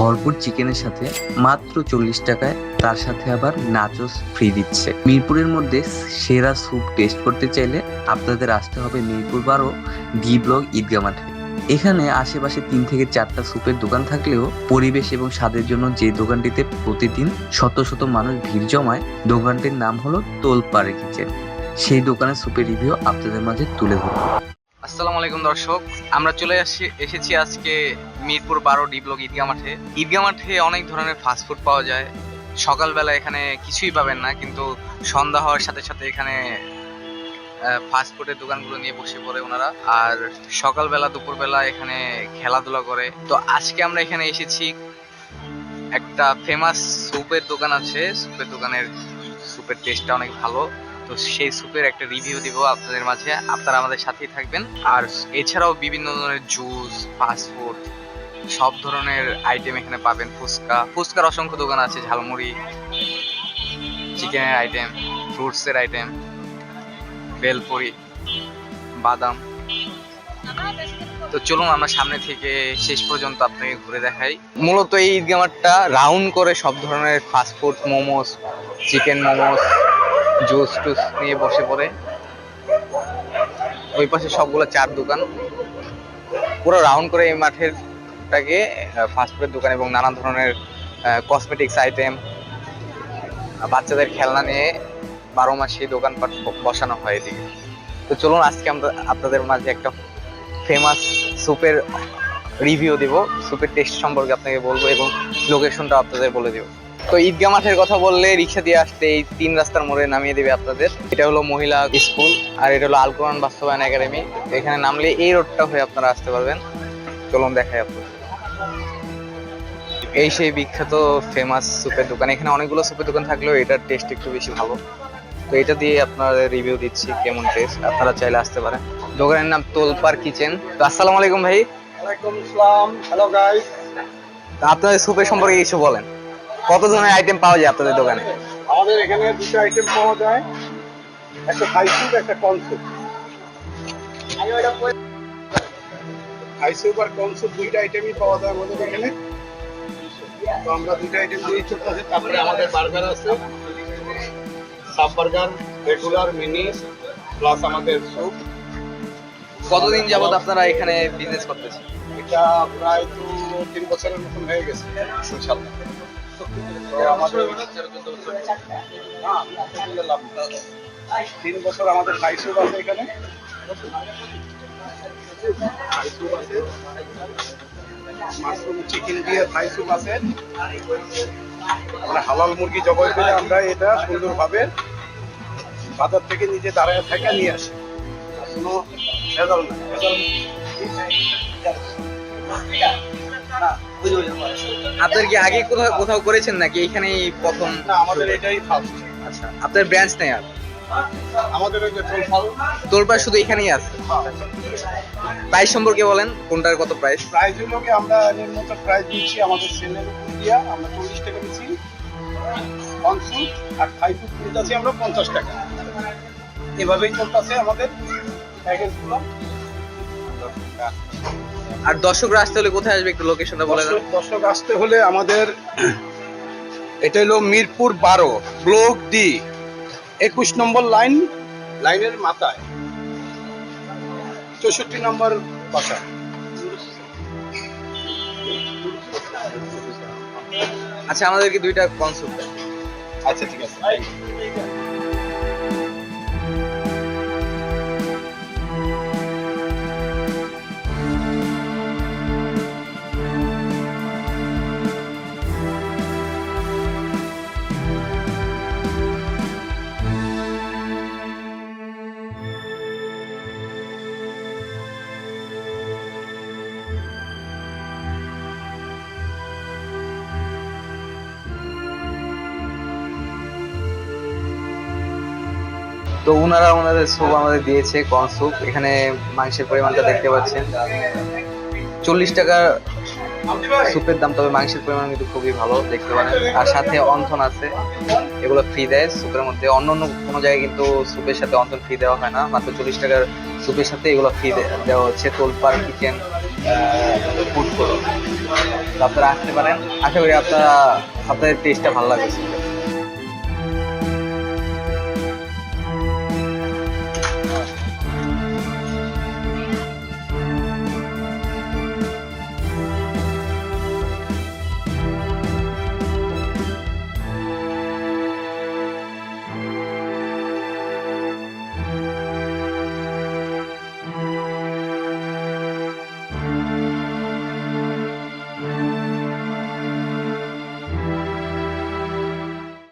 ভরপুর চিকেনের সাথে মাত্র 40 টাকায়, তার সাথে আবার নাচোস ফ্রি দিচ্ছে। মিরপুরের মধ্যে সেরা স্যুপ টেস্ট করতে চাইলে আপনাদের আসতে হবে মিরপুর 12 ডি ব্লক ঈদগাহ মাঠে। এখানে আশেপাশে 3 থেকে 4টা স্যুপের দোকান থাকলেও পরিবেশ এবং স্বাদের জন্য যে দোকানটিতে প্রতিদিন শত শত মানুষ ভিড় জমায়, দোকানটির নাম হলো তোলপাড় কিচেন। সেই দোকানের স্যুপের রিভিউ আপনাদের মাঝে তুলে ধরবো। আসসালামু আলাইকুম দর্শক, আমরা চলে এসেছি আজকে মিরপুর 12 ডি ব্লক ঈদগাহ মাঠে। ঈদগাহ মাঠে অনেক ধরনের ফাস্টফুড পাওয়া যায়। সকালবেলা এখানে কিছুই পাবেন না, কিন্তু সন্ধ্যা হওয়ার সাথে সাথে এখানে ফাস্টফুডের দোকানগুলো নিয়ে বসে পড়ে ওনারা। আর সকালবেলা দুপুরবেলা এখানে খেলাধুলা করে। তো আজকে আমরা এখানে এসেছি, একটা ফেমাস স্যুপের দোকান আছে। স্যুপের টেস্টটা অনেক ভালো। তো সেই স্যুপের একটা রিভিউ দিব আপনাদের মাঝে, আপনারা আমাদের সাথেই থাকবেন। আর এছাড়াও বিভিন্ন ধরনের জুস, ফাস্টফুড, সব ধরনের আইটেম এখানে পাবেন। ফুচকার অসংখ্য দোকান আছে, ঝালমুড়ি, চিকেনের আইটেম, ফ্রুটসের আইটেম, বেলপুরি, বাদাম। তো চলুন আমরা সামনে থেকে শেষ পর্যন্ত আপনাকে ঘুরে দেখাই। মূলত এই ঈদগাহ মাঠটা রাউন্ড করে সব ধরনের fast food, momos, chicken momos, juice টুস নিয়ে বসে পড়ে। ওই পাশে সবগুলো চার দোকান, পুরো রাউন্ড করে এই মাঠেরটাকে ফাস্টফুডের দোকান এবং নানান ধরনের কসমেটিক্স আইটেম, বাচ্চাদের খেলনা নিয়ে 12 মাস সেই দোকানপাট বসানো হয় এদিকে। তো চলুন আজকে আমরা আপনাদের মাঝে একটা ফেমাস স্যুপের রিভিউ দিব, স্যুপের টেস্ট সম্পর্কে আপনাকে বলবো এবং লোকেশনটা আপনাদের বলে দিব। তো ঈদগাহ মাঠের কথা বললে রিক্সা দিয়ে আসতে এই 3 রাস্তার মোড়ে নামিয়ে দিবে আপনাদের। এটা হলো মহিলা স্কুল, আর এটা হলো আল কোরআন বাস্তবায়ন একাডেমি। এখানে নামলে এই রোডটা হয়ে আপনারা আসতে পারবেন। চলুন দেখাই আপনাদের। এই সেই বিখ্যাত ফেমাস স্যুপের দোকান। এখানে অনেকগুলো স্যুপের দোকান থাকলেও এটার টেস্ট একটু বেশি ভালো। তো এটা দিয়ে আপনাদের রিভিউ দিচ্ছি কেমন টেস্ট, আপনারা চাইলে আসতে পারেন। দোকানের নাম তোলপাড় কিচেন। তো আসসালামু আলাইকুম ভাই। ওয়ালাইকুম আসসালাম। Hello guys. আপনাদের স্যুপের সম্পর্কে কিছু বলেন। কত ধরনের আইটেম পাওয়া যায় আপনাদের দোকানে? আমাদের এখানে দুটো আইটেম পাওয়া যায়, একটা থাই স্যুপ, একটা কর্ন স্যুপ। থাই স্যুপ আর কর্ন স্যুপ দুইটা আইটেমই পাওয়া যায় আমাদের এখানে। তো আমরা দুইটা আইটেম দিয়ে চলতেছে। তারপরে আমাদের বার্গার আছে, sub burger, regular, mini, plus আমাদের স্যুপ। কতদিন যাবত আপনারা এখানে বিজনেস করতেছেন? এটা প্রায় তো 3 বছরের মতন হয়ে গেছে ইনশাআল্লাহ। তো আমাদের 3 বছর আমাদের থাই স্যুপ আছে এখানে। থাই স্যুপ আছে, মাশরুম চিকেন দিয়ে থাই স্যুপ আছে। আমরা হালাল মুরগি জবাই করে আমরা এটা সুন্দরভাবে বাজার থেকে নিজে দাঁড়ায় থেকে নিয়ে আসি। কোনো ভেজাল না। আপনার কি আগে কোথাও কোথাও করেছেন নাকি এখানেই প্রথম? না, আমাদের এটাই ফার্স্ট। আচ্ছা, আপনার ব্রাঞ্চ নেই আর? আমাদের ওই যে তোলপাড়। তোলপাড় শুধু এখানেই আছে। প্রাইস সম্পর্কে বলেন, কোনটার কত প্রাইস? প্রাইসগুলোকে আমরা নিম্নত প্রাইস দিচ্ছি আমাদের সেলের উপর দিয়া। আমরা 40 টাকা দিচ্ছি কনসুল, আর থাই ফুড দিচ্ছি আমরা 50 টাকা। এভাবেই চলতেছে আমাদের প্যাকেজগুলো। আর দর্শকরা আসতে হলে কোথায় আসবে, একটু লোকেশনটা বলে দেন। দর্শক আসতে হলে আমাদের এটা হলো মিরপুর 12 ব্লক ডি 21 নম্বর লাইনের মাথায় 64 নম্বর বাসা। আচ্ছা, আমাদেরকে দুইটা কনসেপ্ট দেন। আচ্ছা, ঠিক আছে। তো ওনারা ওনাদের স্যুপ আমাদের দিয়েছে, কর্ন স্যুপ। এখানে মাংসের পরিমাণটা দেখতে পাচ্ছেন, 40 টাকা স্যুপের দাম, তবে মাংসের পরিমাণ কিন্তু খুবই ভালো, দেখতে পারেন। আর সাথে অন্থন আছে, এগুলো ফ্রি দেয় স্যুপের মধ্যে। অন্য অন্য কোনো জায়গায় কিন্তু স্যুপের সাথে অন্থন ফ্রি দেওয়া হয় না, মাত্র 40 টাকার স্যুপের সাথে এগুলো ফ্রি দেওয়া হচ্ছে। তোলপাড় কিচেন ফুড কোর্ট। আপনারা আসতে পারেন, আশা করি আপনাদের টেস্টটা ভালো লাগবে।